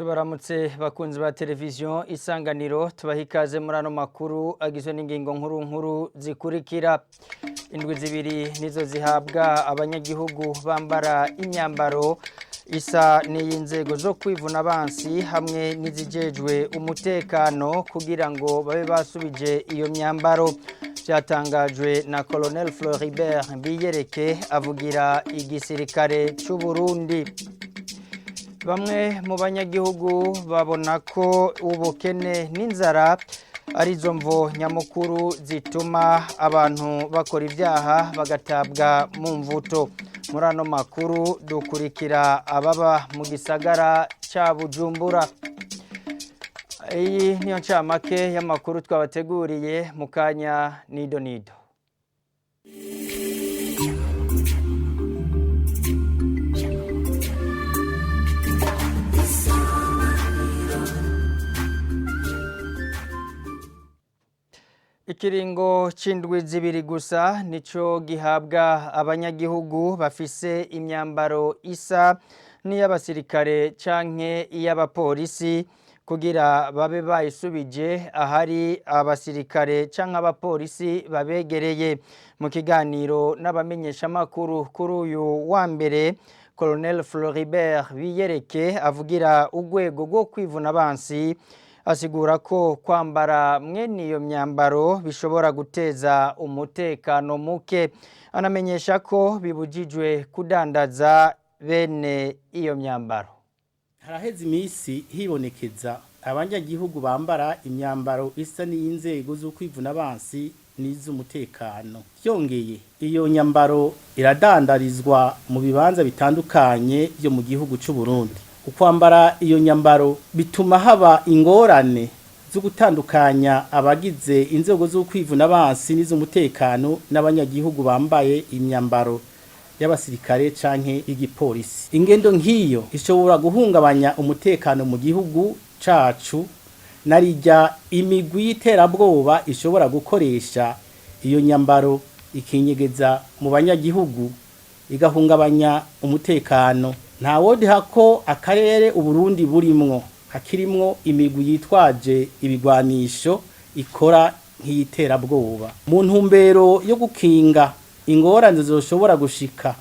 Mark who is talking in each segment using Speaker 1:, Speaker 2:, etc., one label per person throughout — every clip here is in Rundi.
Speaker 1: Tubaramutse bakunzi ba televiziyo Isanganiro tubaha ikaze muri ano makuru agizwe n'ingingo nkuru zikurikira. Indwi zibiri nizo zihabwa abanyagihugu bambara imyambaro isa n'iy'inzego zo kwivuna abansi hamwe n'izijejwe umutekano kugira ngo babe basubije iyo myambaro. Byatangajwe na Colonel Floribert Biyereke avugira igisirikare cy'u Burundi. Bamwe mu banyagihugu babona ko ubukene n'inzara arizo mvo nyamukuru zituma abantu bakora ibyaha bagatabwa mu mvuto. Muri ano makuru dukurikira ababa mu gisagara cya Bujumbura. Iyi niyo ncamake y'amakuru twabateguriye mu kanya nido. Ikiringo c'indwi zibiri gusa nico gihabwa abanyagihugu bafise imyambaro isa n'iy'abasirikare canke iy'abapolisi kugira babe bayisubije ahari abasirikare canke abapolisi babegereye. Mu kiganiro n'abamenyesha makuru kuri uyu wa mbere, Colonel Floribert Biyereke avugira urwego rwo kwivuna abansi asigura ko kwambara mwene iyo myambaro bishobora guteza umutekano muke. Anamenyesha ko bibujijwe kudandaza bene iyo myambaro.
Speaker 2: Haraheze imisi hibonekeza abanyagihugu bambara imyambaro isa n'iy'inzego zo kwivuna abansi n'iz'umutekano. Byongeye iyo nyambaro iradandarizwa mu bibanza bitandukanye byo mu gihugu cy'u Burundi. Ukwambara iyo nyambaro bituma haba ingorane zo gutandukanya abagize inzego zo kwivuna abansi n'iz'umutekano n'abanyagihugu bambaye imyambaro y'abasirikare canke igipolisi. Ingendo nk'iyo ishobora guhungabanya umutekano mu gihugu cacu, narijya imigwi y'iterabwoba ishobora gukoresha iyo nyambaro ikinyegeza mu banyagihugu igahungabanya umutekano. Nta wodiha ko akarere Uburundi burimwo hakirimwo imigwi yitwaje ibigwanisho ikora nk'iyiterabwoba. Mu ntumbero yo gukinga ingorane zoshobora gushika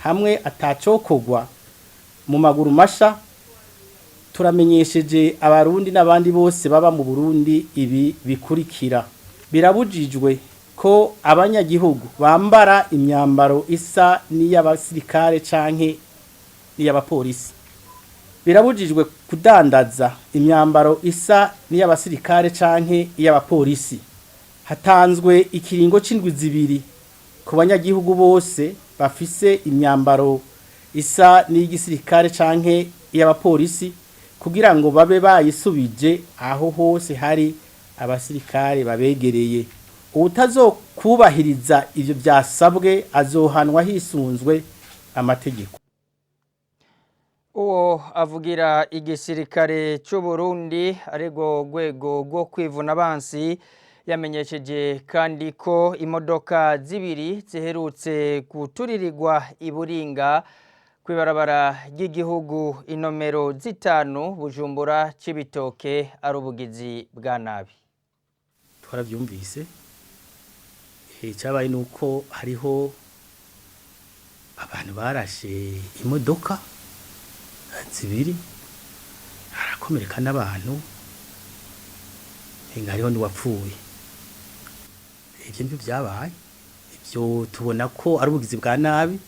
Speaker 2: hamwe atacokogwa mu maguru masha, turamenyesheje abarundi n'abandi bose baba mu Burundi ibi bikurikira. Birabujijwe ko abanyagihugu bambara imyambaro isa n'iy'abasirikare canke n'iy'abapolisi. Birabujijwe kudandaza imyambaro isa n'iy'abasirikare canke iy'abapolisi. Hatanzwe ikiringo c'indwi zibiri ku banyagihugu bose bafise imyambaro isa n'iy'igisirikare canke iy'abapolisi kugira ngo babe bayisubije aho hose hari abasirikare babegereye. Utazokubahiriza ivyo byasabwe azohanwa hisunzwe amategeko.
Speaker 1: Uwo avugira igisirikare cy'u Burundi arego rwego rwo kwivuna abansi yamenyesheje kandi ko imodoka zibiri ziherutse guturirirwa iburinga kwibarabara ry'igihugu inomero 5 Bujumbura Cibitoke ari ubugizi bwa nabi.
Speaker 2: Twaravyumvise cyabaye nuko hariho abantu barashe imodoka zibiri harakomereka n'abantu hariho n'uwapfuye. Ibyo nibyo byabaye, ibyo tubona ko ari ubugizi bwa nabi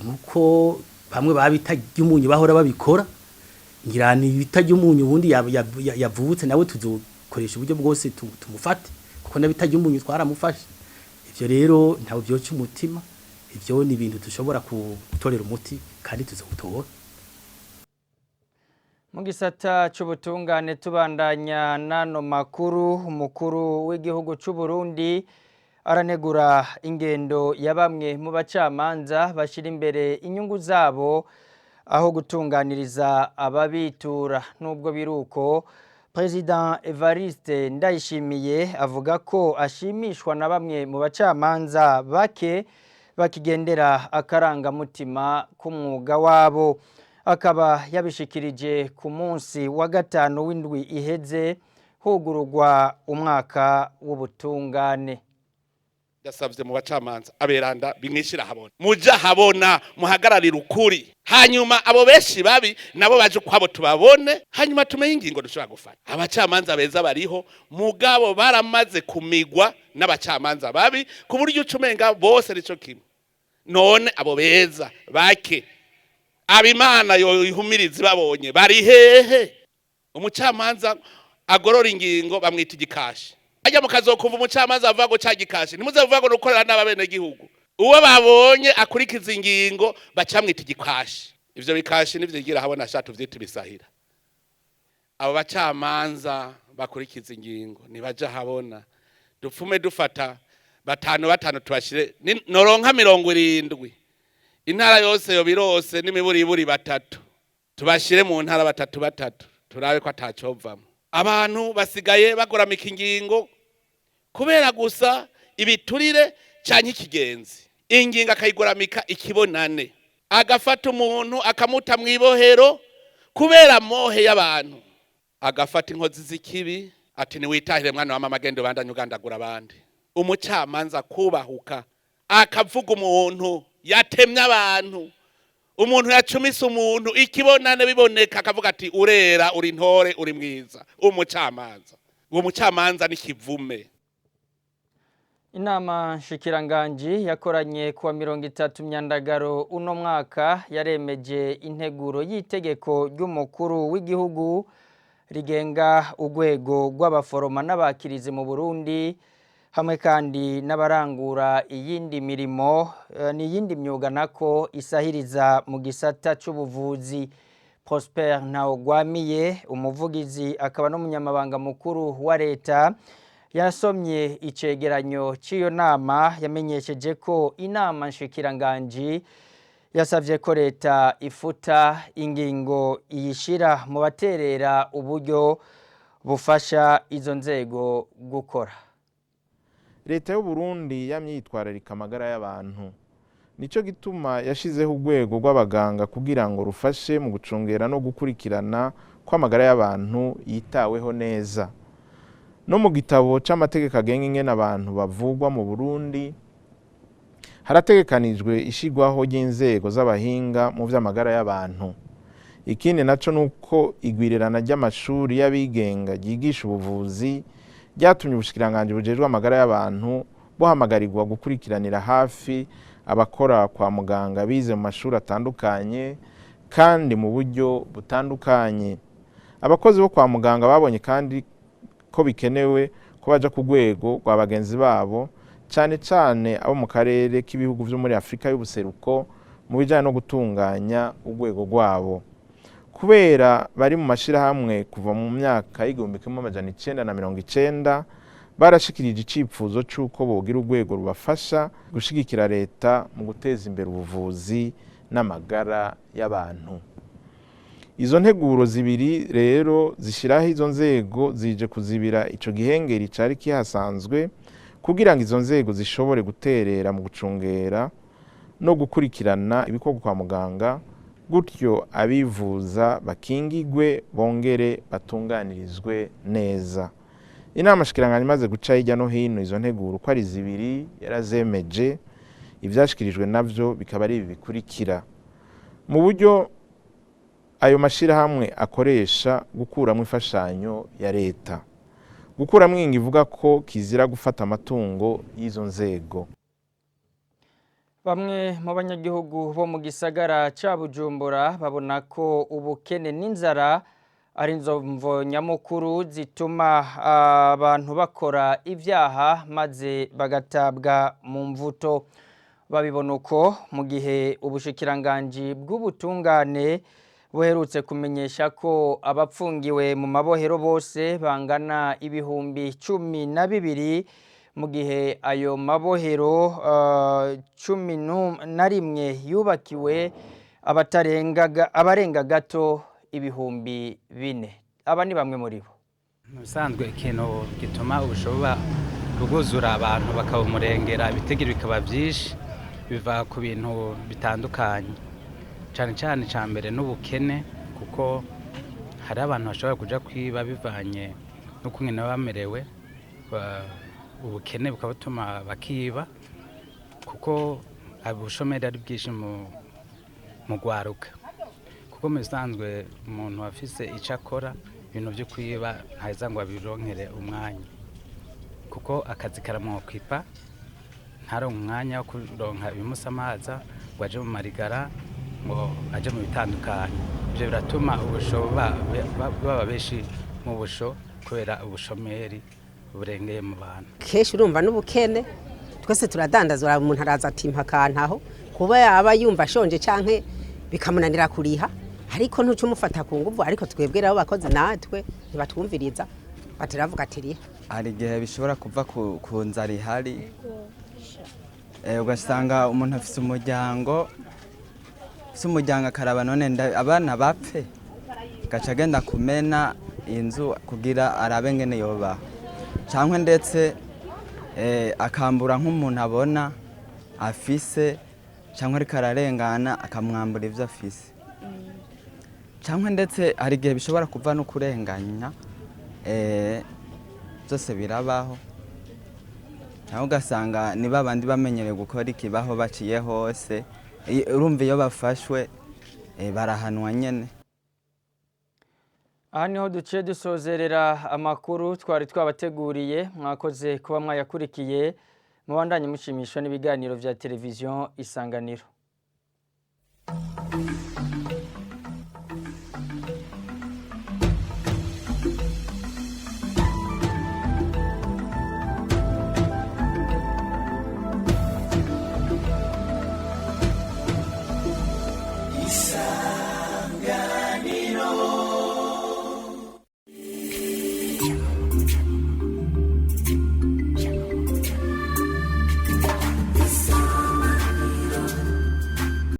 Speaker 2: nkuko bamwe babita ry'umunyu bahora babikora. Ngira ni bita ry'umunyu ubundi yavutse nawe tuzokoresha uburyo bwose tumufate kuko nabita ry'umunyu twaramufashe. Ibyo rero ntawe byoca umutima, ibyo ni ibintu dushobora gutorera umuti kandi tuzawutora.
Speaker 1: Mu gisata c'ubutungane tubandanya nano makuru, umukuru w'igihugu cy'u Burundi aranegura ingendo ya bamwe mu bacamanza bashira imbere inyungu zabo aho gutunganiriza ababitura. Nubwo biruko, President Evariste Ndayishimiye avuga ko ashimishwa na bamwe mu bacamanza bake bakigendera akarangamutima k'umwuga wabo. akaba yabishikirije ku munsi wa gatanu w'indwi iheze hugururwa umwaka w'ubutungane.
Speaker 3: Dasavye mu bacamanza aberanda bimwishira habona muja habona muhagararira ukuri hanyuma abo beshi babi nabo baje kwabo tubabone hanyuma tumenye ingingo dushobora gufata. Abacamanza beza bariho mugabo baramaze kumigwa n'abacamanza babi ku buryo ucumenga bose rico kimwe. None abo beza bake abimana yo ihumirizi babonye bari hehe? Umucamanza agorora ingingo bamwita igikashi. Ajya mukazokumva umucamanza avuga ngo cagikashi nimuze vuga ngo nukorera n'ababene gihugu. Uwo babonye akurikiza ingingo bacamwita igikashi. Ivyo bikashi nivyigira habona shatu vyita bisahira. Abo bacamanza bakurikiza ingingo nibaja habona dupfume dufata batanu tubashire noronka 70 intara yose yo birose n'imiburiburi batatu tubashire mu ntara batatu turabe ko atacovamo. Abantu basigaye bagoramika ingingo kubera gusa ibiturire canke ikigenzi. Ingingo akayigoramika ikibonane agafata umuntu akamuta mwibohero kubera mohe y'abantu agafata inkozi z'ikibi ati ni witahire mwana wa mama gendo bandanye ugandagura abandi. Umucamanza kubahuka akavuga umuntu yatemye abantu umuntu yacumise umuntu ikibonane biboneka akavuga ati urera uri ntore uri mwiza umucamanza. Uwo mucamanza ni kivume.
Speaker 1: Inama nshikiranganji yakoranye kuwa 30 Myandagaro uno mwaka yaremeje integuro y'itegeko ry'umukuru w'igihugu rigenga urwego rw'abaforoma n'abakirizi mu Burundi hamwe kandi n'abarangura iyindi mirimo n'iyindi myuga nako isahiriza mu gisata c'ubuvuzi. Prosper Ntawugwamiye umuvugizi akaba n'umunyamabanga mukuru wa leta yasomye icegeranyo c'iyo nama yamenyesheje ko inama nshikiranganji yasavye ko leta ifuta ingingo iyishira mu baterera uburyo bufasha izo nzego gukora.
Speaker 4: Leta y'u Burundi yamyitwararika amagara y'abantu nico gituma yashizeho urwego rw'abaganga kugira ngo rufashe mu gucungera no gukurikirana kw'amagara y'abantu yitaweho neza. No mu gitabo c'amategeko agenga ingene abantu bavugwa mu Burundi harategekanijwe ishigwaho ry'inzego z'abahinga mu vy'amagara y'abantu. Ikindi naco nuko igwirirana ry'amashuri y'abigenga ryigisha ubuvuzi ryatumye ubushikiranganje bujejwe amagara y'abantu buhamagarirwa gukurikiranira hafi abakora kwa muganga bize mu mashuri atandukanye kandi mu buryo butandukanye. Abakozi bo kwa muganga babonye kandi ko bikenewe ko baja ku rwego rwa bagenzi babo cyane cyane abo mu karere k'ibihugu vyo muri Afrika y'ubuseruko mu bijanye no gutunganya urwego rwabo. Kubera bari mu mashirahamwe kuva mu myaka y'1990 barashikirije icipfuzo c'uko bogira urwego rubafasha gushigikira leta mu guteza imbere ubuvuzi n'amagara y'abantu. Izo nteguro zibiri rero zishiraho izo nzego zije kuzibira ico gihengeri cari kihasanzwe kugira ngo izo nzego zishobore guterera mu gucungera no gukurikirana ibikorwa kwa muganga gutyo abivuza bakingigwe bongere batunganirizwe neza. Inama shikiranganje imaze guca hirya no hino izo nteguro ko ari zibiri yarazemeje ivyashikirijwe navyo bikaba ari bikurikira. Mu buryo ayo mashirahamwe akoresha gukuramwo imfashanyo ya leta. Gukuramwo ingingo ivuga ko kizira gufata amatungo y'izo nzego.
Speaker 1: Bamwe mu banyagihugu bo mu gisagara ca Bujumbura babona ko ubukene n'inzara ari inzomvo nyamukuru zituma abantu bakora ivyaha maze bagatabwa mu mvuto. Babibona uko mu gihe ubushikiranganje bw'ubutungane buherutse kumenyesha ko abapfungiwe mu mabohero bose bangana ibihumbi 12 mu gihe ayo mabohero 11 yubakiwe abarenga gato ibihumbi 4. Aba ni bamwe muri bo.
Speaker 5: Musanzwe ikintu gituma ubushoboba buguzura abantu bakabumurengera ibitegiro bikaba byinshi biva ku bintu bitandukanye. cyane cyane cya mbere n'ubukene kuko hari abantu bashobora kuja kwiba bivanye n'ukungene bamerewe ubukene bukabatuma bakiba kuko ubushomeri ari bwinshi mu gwaruka kuko mu bisanzwe umuntu afise icyo akora ibintu byo kwiba ntaheza ngo abironkere umwanya kuko akazi karamwokwipa ntaronke umwanya wo kuronka ibimusamaza ngo aje mu marigara ngo aje mu bitandukanye ibyo biratuma ubusho baba benshi mu busho kubera ubushomeri burengeye mu bantu
Speaker 6: kenshi urumva n'ubukene twese turadandaza umuntu araza atimpa akantaho kuba yaba yumva ashonje canke bikamunanira kuriha ariko ntuce umufata ku nguvu ariko twebwe rero bakoze natwe ntibatwumviriza batiravuga ati riha
Speaker 7: hari igihe bishobora kuva ku nzara ihari ugasanga umuntu afise umuryango akaraba none abana bapfe gaca agenda kumena inzu kugira arabe ngene yobaho cyangwa ndetse akambura nk'umuntu abona afise cyangwa ariko ararengana akamwambura ibyo afise cyangwa ndetse hari igihe bishobora kuva no kurenganya byose birabaho cyangwa ugasanga niba abandi bamenyereye gukora ikibaho baciye hose urumva iyo bafashwe barahanwa nyene.
Speaker 1: Aha niho duciye dusozerera amakuru twari twabateguriye mwakoze kuba mwayakurikiye mubandanye mushimishwa n'ibiganiro vya televiziyo Isanganiro.